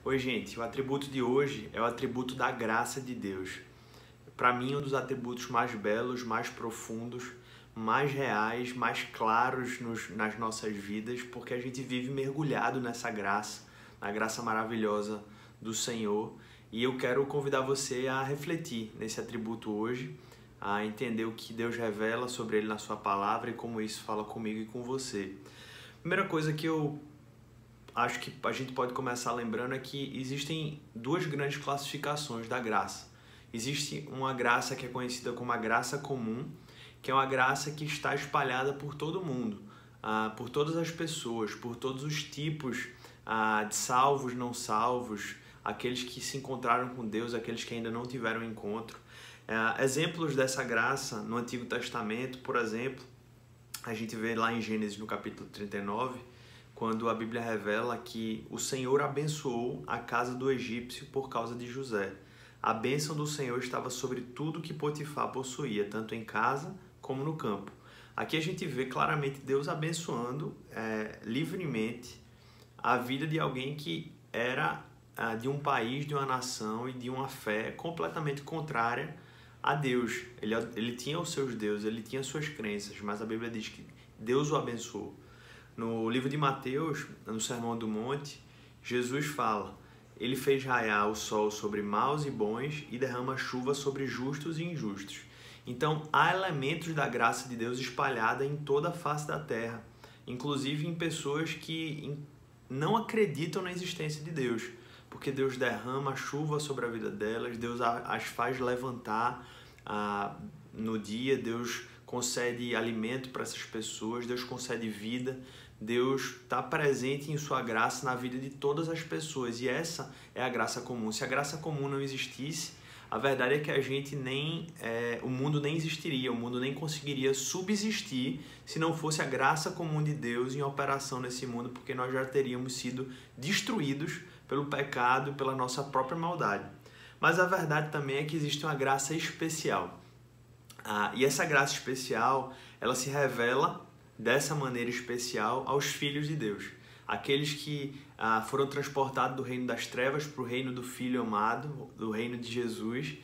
Oi, gente, o atributo de hoje é o atributo da graça de Deus. Para mim, um dos atributos mais belos, mais profundos, mais reais, mais claros nas nossas vidas, porque a gente vive mergulhado nessa graça, na graça maravilhosa do Senhor. E eu quero convidar você a refletir nesse atributo hoje, a entender o que Deus revela sobre ele na sua palavra e como isso fala comigo e com você. Primeira coisa que eu acho que a gente pode começar lembrando é que existem duas grandes classificações da graça. Existe uma graça que é conhecida como a graça comum, que é uma graça que está espalhada por todo mundo, por todas as pessoas, por todos os tipos de salvos, não salvos, aqueles que se encontraram com Deus, aqueles que ainda não tiveram encontro. Exemplos dessa graça no Antigo Testamento, por exemplo, a gente vê lá em Gênesis no capítulo 39, quando a Bíblia revela que o Senhor abençoou a casa do egípcio por causa de José. A bênção do Senhor estava sobre tudo que Potifar possuía, tanto em casa como no campo. Aqui a gente vê claramente Deus abençoando livremente a vida de alguém que era de um país, de uma nação e de uma fé completamente contrária a Deus. Ele tinha os seus deuses, ele tinha suas crenças, mas a Bíblia diz que Deus o abençoou. No livro de Mateus, no Sermão do Monte, Jesus fala: Ele fez raiar o sol sobre maus e bons e derrama chuva sobre justos e injustos. Então, há elementos da graça de Deus espalhada em toda a face da terra, inclusive em pessoas que não acreditam na existência de Deus, porque Deus derrama chuva sobre a vida delas, Deus as faz levantar no dia, Deus concede alimento para essas pessoas, Deus concede vida, Deus está presente em sua graça na vida de todas as pessoas, e essa é a graça comum. Se a graça comum não existisse, a verdade é que a gente o mundo nem existiria, o mundo nem conseguiria subsistir se não fosse a graça comum de Deus em operação nesse mundo, porque nós já teríamos sido destruídos pelo pecado, pela nossa própria maldade. Mas a verdade também é que existe uma graça especial. E essa graça especial, ela se revela dessa maneira especial aos filhos de Deus. Aqueles que foram transportados do reino das trevas para o reino do Filho amado, do reino de Jesus,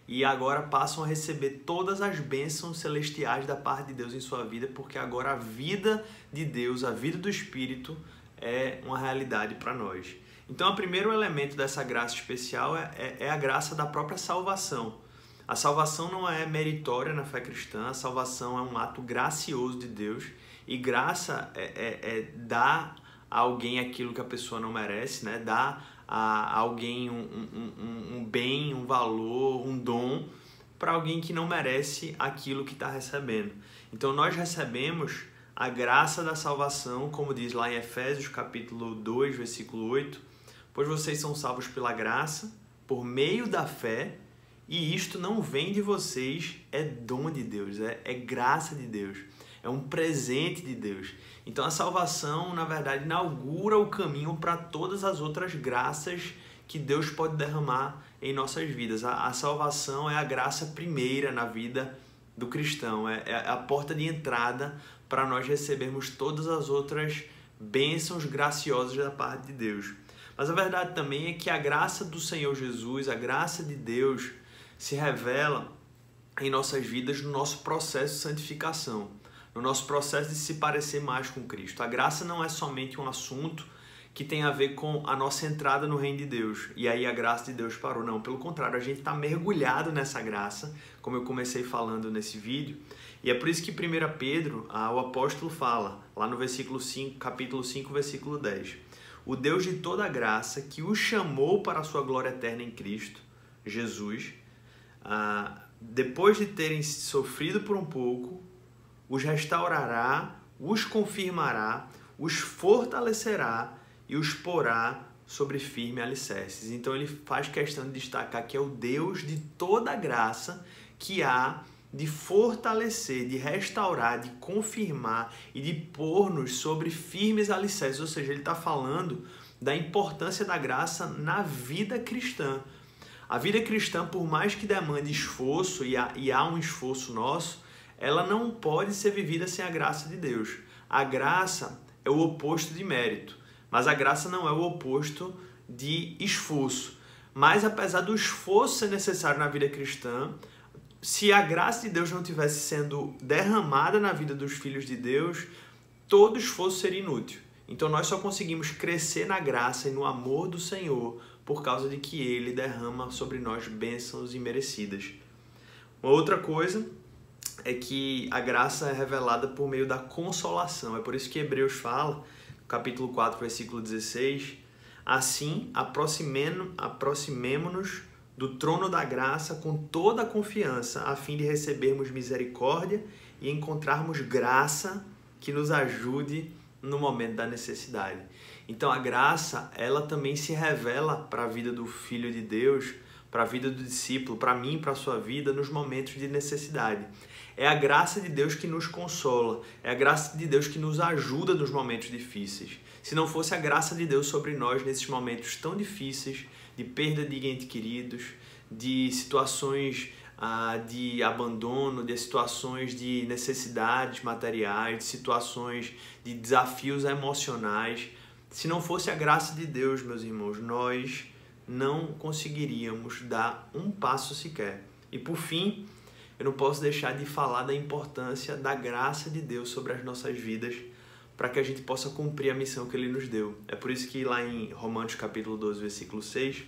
e agora passam a receber todas as bênçãos celestiais da parte de Deus em sua vida, porque agora a vida de Deus, a vida do Espírito, é uma realidade para nós. Então, o primeiro elemento dessa graça especial é a graça da própria salvação. A salvação não é meritória na fé cristã, a salvação é um ato gracioso de Deus, e graça é dar a alguém aquilo que a pessoa não merece, né? Dar a alguém um bem, um valor, um dom para alguém que não merece aquilo que está recebendo. Então nós recebemos a graça da salvação, como diz lá em Efésios capítulo 2, versículo 8, pois vocês são salvos pela graça, por meio da fé, e isto não vem de vocês, é dom de Deus, é graça de Deus, é um presente de Deus. Então a salvação, na verdade, inaugura o caminho para todas as outras graças que Deus pode derramar em nossas vidas. A salvação é a graça primeira na vida do cristão, é a porta de entrada para nós recebermos todas as outras bênçãos graciosas da parte de Deus. Mas a verdade também é que a graça do Senhor Jesus, a graça de Deus, se revela em nossas vidas no nosso processo de santificação, no nosso processo de se parecer mais com Cristo. A graça não é somente um assunto que tem a ver com a nossa entrada no reino de Deus, e aí a graça de Deus parou. Não, pelo contrário, a gente está mergulhado nessa graça, como eu comecei falando nesse vídeo, e é por isso que 1 Pedro, o apóstolo fala, lá no versículo 5, capítulo 5, versículo 10, o Deus de toda graça, que os chamou para a sua glória eterna em Cristo, Jesus, depois de terem sofrido por um pouco, os restaurará, os confirmará, os fortalecerá e os porá sobre firmes alicerces. Então ele faz questão de destacar que é o Deus de toda graça que há de fortalecer, de restaurar, de confirmar e de pôr-nos sobre firmes alicerces. Ou seja, ele está falando da importância da graça na vida cristã. A vida cristã, por mais que demande esforço, e há um esforço nosso, ela não pode ser vivida sem a graça de Deus. A graça é o oposto de mérito, mas a graça não é o oposto de esforço. Mas apesar do esforço ser necessário na vida cristã, se a graça de Deus não tivesse sendo derramada na vida dos filhos de Deus, todo esforço seria inútil. Então nós só conseguimos crescer na graça e no amor do Senhor por causa de que Ele derrama sobre nós bênçãos imerecidas. Uma outra coisa é que a graça é revelada por meio da consolação. É por isso que Hebreus fala, capítulo 4, versículo 16, assim, aproximemo-nos do trono da graça com toda a confiança, a fim de recebermos misericórdia e encontrarmos graça que nos ajude no momento da necessidade. Então a graça, ela também se revela para a vida do Filho de Deus, para a vida do discípulo, para mim, para a sua vida, nos momentos de necessidade. É a graça de Deus que nos consola, é a graça de Deus que nos ajuda nos momentos difíceis. Se não fosse a graça de Deus sobre nós nesses momentos tão difíceis, de perda de entes queridos, de situações de abandono, de situações de necessidades materiais, de situações de desafios emocionais, se não fosse a graça de Deus, meus irmãos, nós não conseguiríamos dar um passo sequer. E por fim, eu não posso deixar de falar da importância da graça de Deus sobre as nossas vidas para que a gente possa cumprir a missão que Ele nos deu. É por isso que lá em Romanos capítulo 12, versículo 6,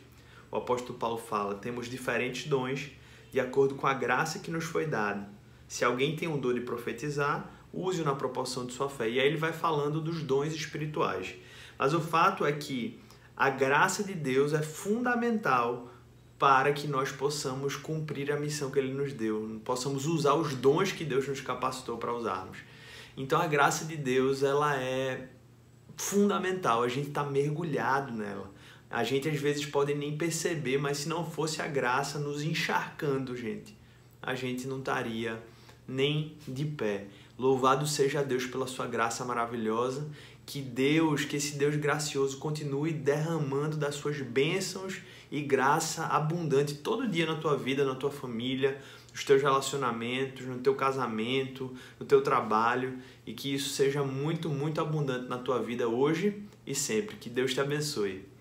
o apóstolo Paulo fala: temos diferentes dons de acordo com a graça que nos foi dada. Se alguém tem um dom de profetizar, use-o na proporção de sua fé. E aí ele vai falando dos dons espirituais. Mas o fato é que a graça de Deus é fundamental para que nós possamos cumprir a missão que Ele nos deu, possamos usar os dons que Deus nos capacitou para usarmos. Então a graça de Deus, ela é fundamental, a gente está mergulhado nela. A gente às vezes pode nem perceber, mas se não fosse a graça nos encharcando, a gente não estaria nem de pé. Louvado seja Deus pela sua graça maravilhosa, que esse Deus gracioso continue derramando das suas bênçãos e graça abundante todo dia na tua vida, na tua família, nos teus relacionamentos, no teu casamento, no teu trabalho, e que isso seja muito, muito abundante na tua vida hoje e sempre. Que Deus te abençoe.